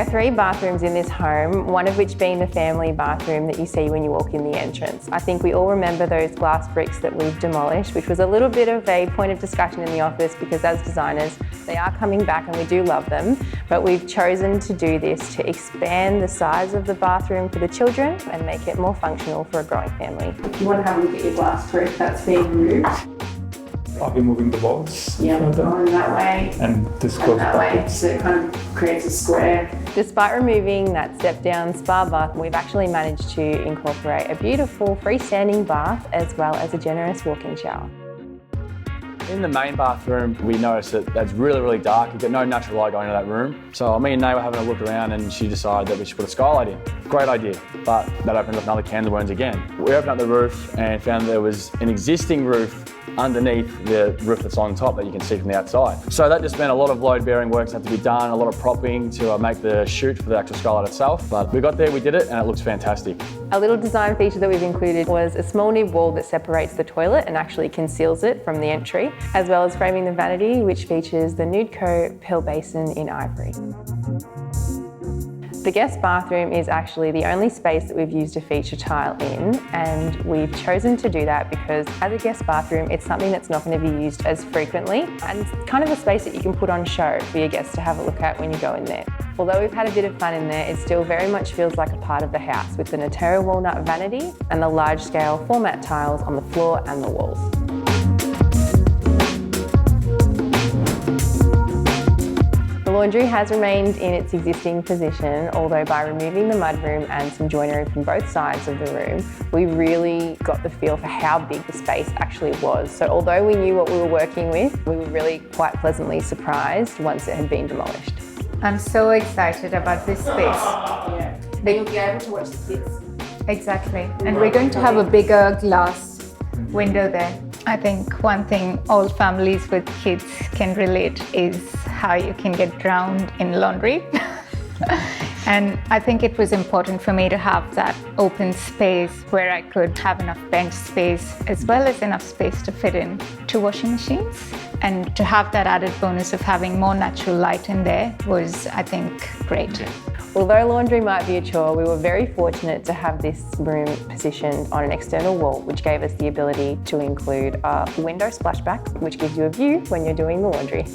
3 bathrooms in this home, one of which being the family bathroom that you see when you walk in the entrance. I think we all remember those glass bricks that we've demolished, which was a little bit of a point of discussion in the office because as designers, they are coming back and we do love them, but we've chosen to do this to expand the size of the bathroom for the children and make it more functional for a growing family. If you want to have a look at your glass brick, that's being removed. I'll be moving the walls. Yeah, going that way. And this goes that way, so it kind of creates a square. Despite removing that step-down spa bath, we've actually managed to incorporate a beautiful freestanding bath as well as a generous walk-in shower. In the main bathroom, we noticed that that's really, really dark. You've got no natural light going into that room. So me and Nay were having a look around and she decided that we should put a skylight in. Great idea, but that opened up another can of worms again. We opened up the roof and found there was an existing roof underneath the roof that's on top that you can see from the outside. So that just meant a lot of load-bearing works had to be done, a lot of propping to make the chute for the actual skylight itself. But we got there, we did it, and it looks fantastic. A little design feature that we've included was a small nib wall that separates the toilet and actually conceals it from the entry, as well as framing the vanity, which features the Nudeco Pearl Basin in ivory. The guest bathroom is actually the only space that we've used a feature tile in, and we've chosen to do that because as a guest bathroom, it's something that's not going to be used as frequently, and it's kind of a space that you can put on show for your guests to have a look at when you go in there. Although we've had a bit of fun in there, it still very much feels like a part of the house with the Natera walnut vanity and the large-scale format tiles on the floor and the walls. The laundry has remained in its existing position, although by removing the mudroom and some joinery from both sides of the room, we really got the feel for how big the space actually was. So although we knew what we were working with, we were really quite pleasantly surprised once it had been demolished. I'm so excited about this space. Yeah. Then you'll be able to watch the kids. Exactly. And we're going to have a bigger glass window there. I think one thing all families with kids can relate is how you can get drowned in laundry. And I think it was important for me to have that open space where I could have enough bench space as well as enough space to fit in 2 washing machines. And to have that added bonus of having more natural light in there was, I think, great. Although laundry might be a chore, we were very fortunate to have this room positioned on an external wall, which gave us the ability to include a window splashback, which gives you a view when you're doing the laundry.